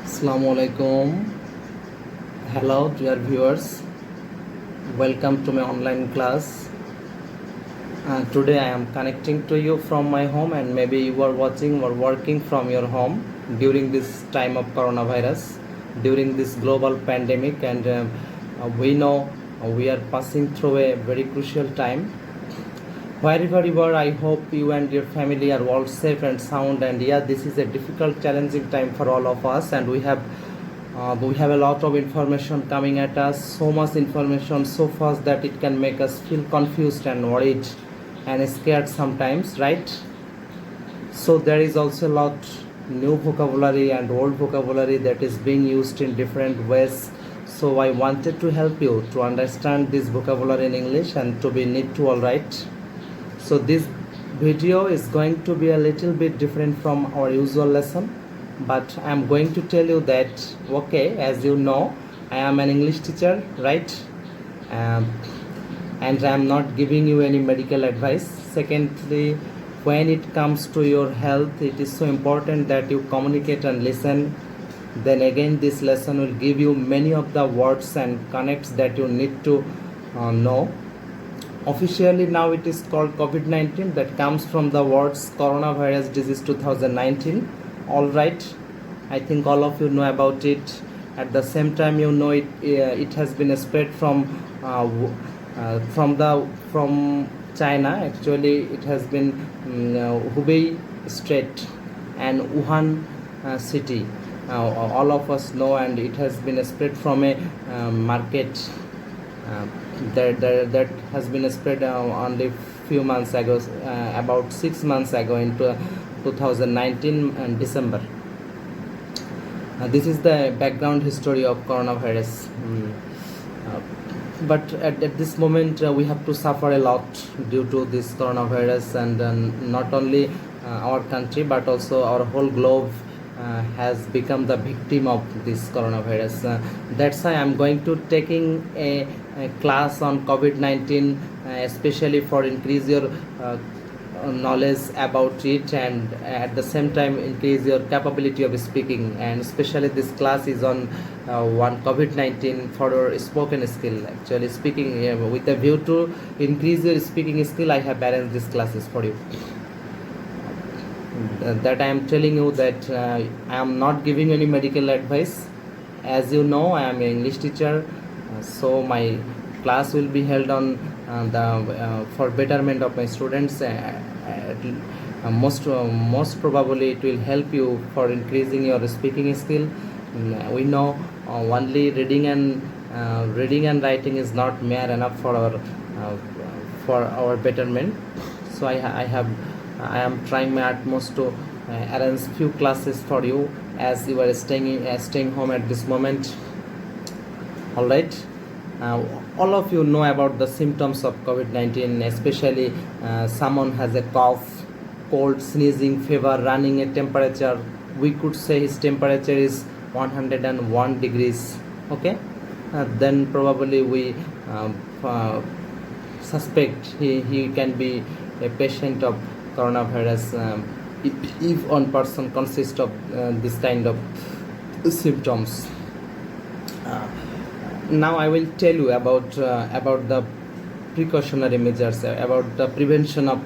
Assalamu alaikum. Hello, dear viewers. Welcome to my online class. Today I am connecting to you from my home, and maybe you are watching or working from your home during this time of coronavirus, during this global pandemic, and we know we are passing through a very crucial time. Wherever you are, I hope you and your family are all safe and sound. And yeah, this is a difficult, challenging time for all of us, and we have a lot of information coming at us. So much information, so fast that it can make us feel confused and worried and scared sometimes, right? So there is also a lot new vocabulary and old vocabulary that is being used in different ways. So I wanted to help you to understand this vocabulary in English and to be neat to all right. So this video is going to be a little bit different from our usual lesson, but I am going to tell you that, okay, as you know, I am an English teacher, right? And I am not giving you any medical advice. Secondly, when it comes to your health, it is so important that you communicate and listen. Then again, this lesson will give you many of the words and connects that you need to know. Officially now it is called COVID-19, that comes from the words coronavirus disease 2019. All right, I think all of you know about it. At the same time, you know it has been spread from China. Actually, it has been Hubei state and Wuhan city. All of us know, and it has been spread from a market that has been spread only few months ago, about 6 months ago, into 2019 and December. This is the background history of coronavirus. But at this moment, we have to suffer a lot due to this coronavirus, and not only our country but also our whole globe has become the victim of this coronavirus. That's why I'm going to taking a class on COVID-19, especially for increase your knowledge about it, and at the same time increase your capability of speaking. And especially this class is on one COVID-19 for your spoken skill. Actually speaking, with a view to increase your speaking skill, I have arranged these classes for you. That I am telling you that I am not giving any medical advice. As you know, I am an English teacher, so my class will be held on for betterment of my students. Most probably it will help you for increasing your speaking skill. We know only reading and writing is not mere enough for our betterment. So I am trying my utmost to arrange few classes for you as you are staying home at this moment. All right. All of you know about the symptoms of COVID-19, especially someone has a cough, cold, sneezing, fever, running a temperature. We could say his temperature is 101 degrees. Okay. Then probably we suspect he can be a patient of coronavirus if one person consists of this kind of symptoms. Now I will tell you about the precautionary measures, about the prevention of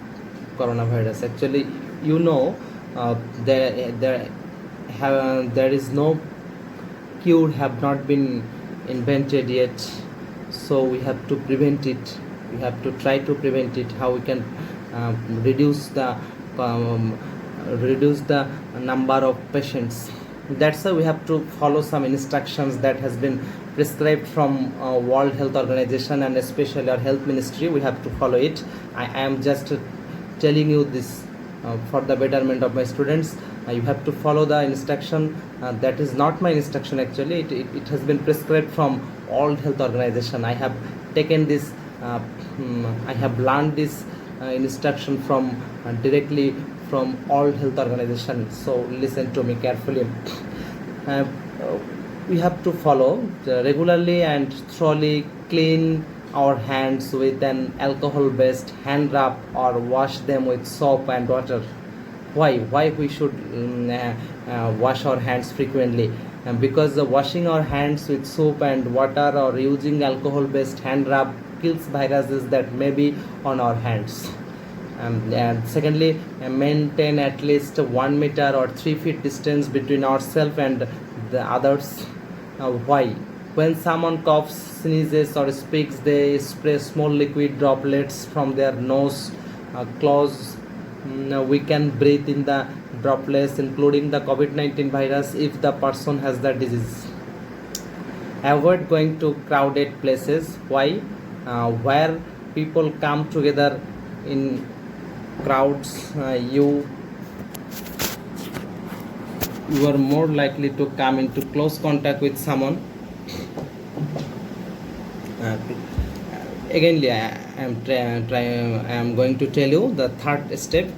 coronavirus. Actually, you know, there is no cure have not been invented yet, so we have to prevent it. We have to try to prevent it. How we can reduce the number of patients. That's why we have to follow some instructions that has been prescribed from World Health Organization, and especially our health ministry. We have to follow it. I am just telling you this for the betterment of my students. You have to follow the instruction. That is not my instruction actually. It has been prescribed from World Health Organization. I have taken this. I have learned this instruction from directly from World Health Organization. So listen to me carefully. We have to follow regularly and thoroughly clean our hands with an alcohol based hand rub or wash them with soap and water. Why we should wash our hands frequently? and because washing our hands with soap and water or using alcohol based hand rub kills viruses that may be on our hands. And secondly, maintain at least 1 meter or 3 feet distance between ourselves and the others. Why? When someone coughs, sneezes or speaks, they spray small liquid droplets from their nose, claws. We can breathe in the droplets including the COVID-19 virus if the person has the disease. Avoid going to crowded places. Why? Where people come together in crowds, you are more likely to come into close contact with someone. Again, I am going to tell you the third step.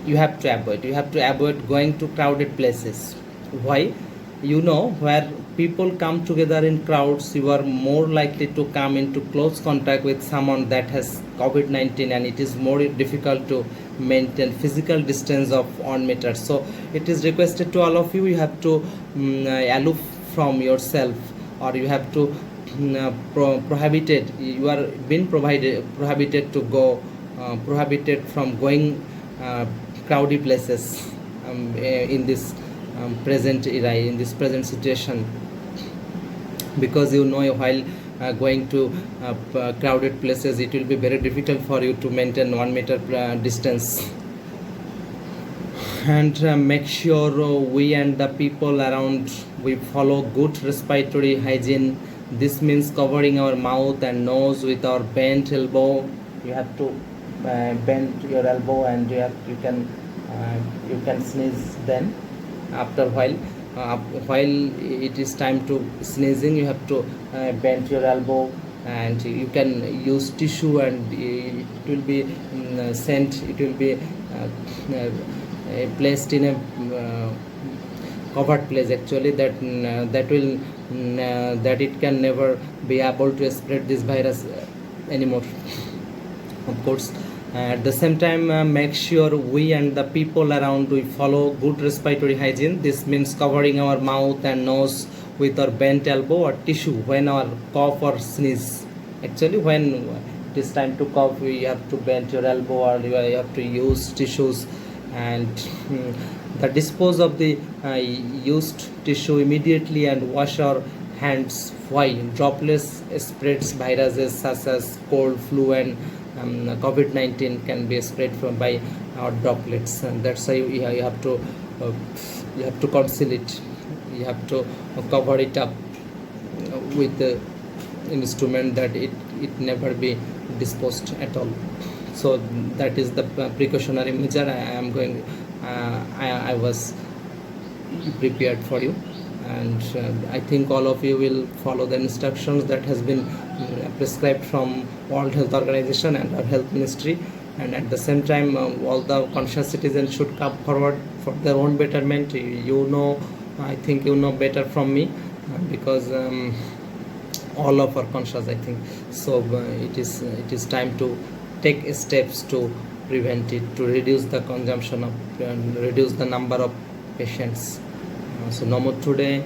You have to avoid going to crowded places. Why? Where people come together in crowds, you are more likely to come into close contact with someone that has COVID-19, and it is more difficult to maintain physical distance of 1 meter. So it is requested to all of you, you have to aloof from yourself, or you have to prohibited, you are being prohibited to go, prohibited from going crowded places in this present era, in this present situation, because while going to crowded places, it will be very difficult for you to maintain 1 meter distance. And make sure we and the people around, we follow good respiratory hygiene. This means covering our mouth and nose with our bent elbow. You have to bend your elbow, and you can sneeze then. After while it is time to sneezing, you have to bend your elbow, and you can use tissue, and it will be sent. It will be placed in a covered place, actually, that it can never be able to spread this virus anymore. Of course, at the same time, make sure we and the people around, we follow good respiratory hygiene. This means covering our mouth and nose with our bent elbow or tissue when our cough or sneeze. Actually, when it is time to cough, we have to bend your elbow, or you have to use tissues, and the dispose of the used tissue immediately and wash our hands. Why? Droplets spreads viruses such as cold, flu, and COVID-19 can be spread by our droplets, and that's why you have to conceal it. You have to cover it up with the instrument that it never be disposed at all. So that is the precautionary measure I was prepared for you, and I think all of you will follow the instructions that has been prescribed from World Health Organization and our health ministry. And at the same time, all the conscious citizens should come forward for their own betterment. I think you know better from me, because all of our conscious, I think. So it is time to take steps to prevent it, to reduce the consumption of, reduce the number of patients. So no more today.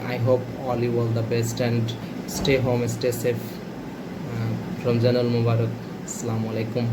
I hope all you all the best, and stay home, stay safe. Ramzan al Mubarak. Assalamu alaikum.